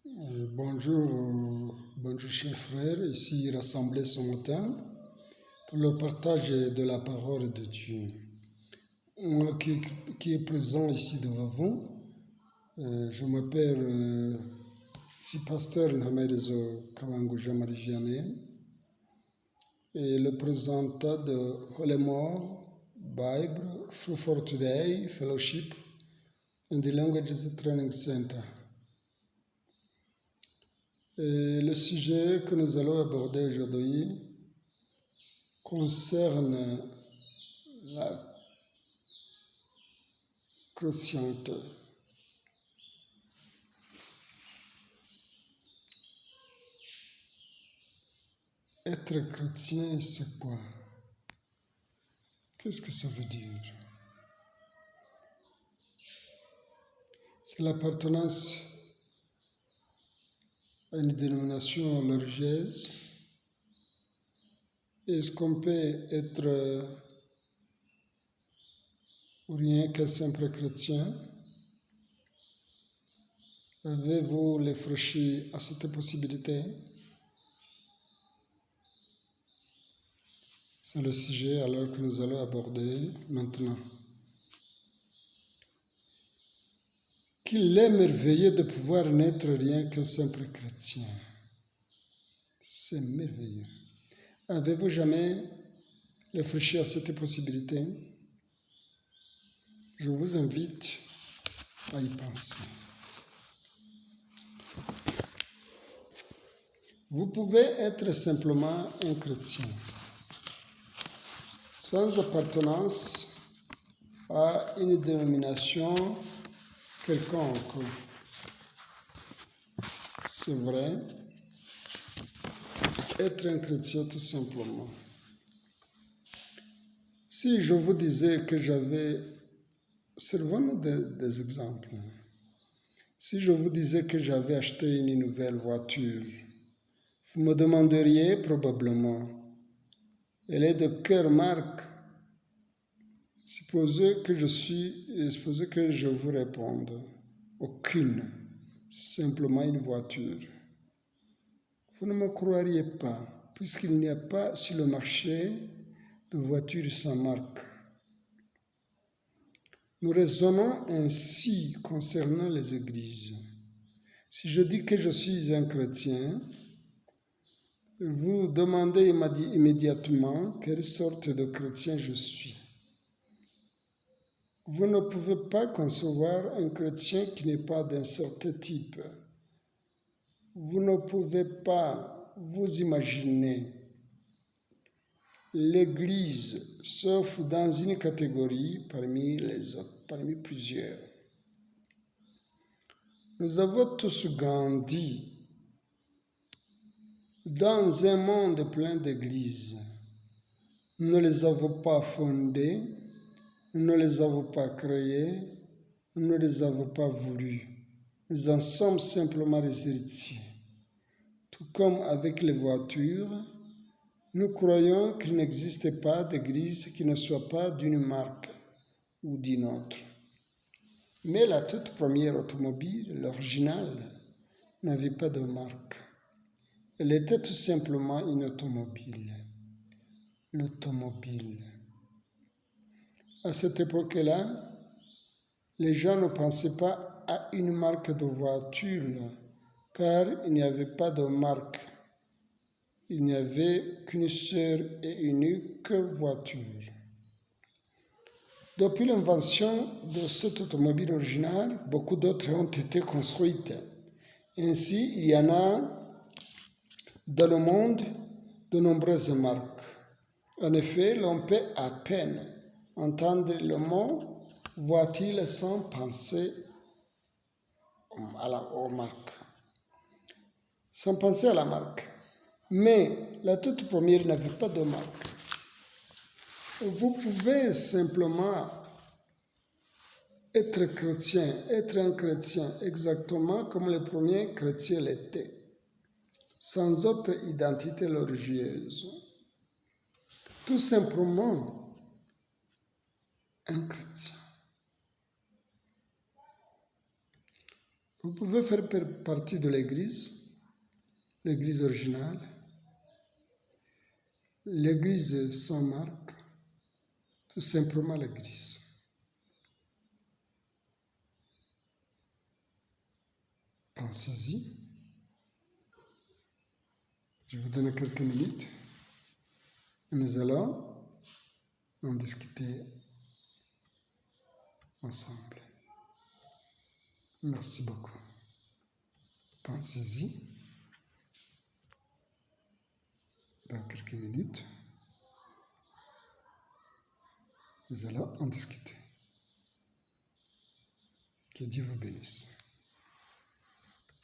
Bonjour chers frères, ici rassemblés ce matin pour le partage de la parole de Dieu. Moi qui est présent ici devant vous, je m'appelle, je suis pasteur Namerezo Kawanguja Marivianney et le présentateur de Holy More Bible Free for Today Fellowship in the Languages Training Center. Et le sujet que nous allons aborder aujourd'hui concerne la chrétienté. Être chrétien, c'est quoi? Qu'est-ce que ça veut dire? C'est l'appartenance à une dénomination religieuse. Est-ce qu'on peut être rien qu'un simple chrétien? Avez-vous réfléchi à cette possibilité? C'est le sujet alors que nous allons aborder maintenant. Qu'il est merveilleux de pouvoir n'être rien qu'un simple chrétien. C'est merveilleux. Avez-vous jamais réfléchi à cette possibilité? Je vous invite à y penser. Vous pouvez être simplement un chrétien, sans appartenance à une dénomination quelconque. C'est vrai, être un chrétien tout simplement. Si je vous disais que servons-nous des exemples. Si je vous disais que j'avais acheté une nouvelle voiture, vous me demanderiez probablement, elle est de quelle marque? Supposez que je vous réponde, aucune, simplement une voiture. Vous ne me croiriez pas, puisqu'il n'y a pas sur le marché de voitures sans marque. Nous raisonnons ainsi concernant les églises. Si je dis que je suis un chrétien, vous demandez immédiatement quelle sorte de chrétien je suis. Vous ne pouvez pas concevoir un chrétien qui n'est pas d'un certain type. Vous ne pouvez pas vous imaginer l'Église, sauf dans une catégorie parmi les autres, parmi plusieurs. Nous avons tous grandi dans un monde plein d'églises. Nous ne les avons pas fondées, nous ne les avons pas créées, nous ne les avons pas voulues. Nous en sommes simplement les héritiers. Tout comme avec les voitures, nous croyons qu'il n'existe pas d'église qui ne soit pas d'une marque ou d'une autre. Mais la toute première automobile, l'original, n'avait pas de marque. Elle était tout simplement une automobile. L'automobile. À cette époque-là, les gens ne pensaient pas à une marque de voiture, car il n'y avait pas de marque. Il n'y avait qu'une seule et unique voiture. Depuis l'invention de cette automobile originale, beaucoup d'autres ont été construites. Ainsi, il y en a dans le monde de nombreuses marques. En effet, l'on peut à peine entendre le mot voiture sans penser aux marques. Sans penser à la marque. Mais la toute première n'avait pas de marque. Vous pouvez simplement être un chrétien exactement comme les premiers chrétiens l'étaient, sans autre identité religieuse. Tout simplement un chrétien. Vous pouvez faire partie de l'église originale, l'église sans marque, tout simplement l'église. Pensez-y. Je vous donne quelques minutes et nous allons en discuter ensemble. Merci beaucoup. Pensez-y dans quelques minutes. Nous allons en discuter. Que Dieu vous bénisse.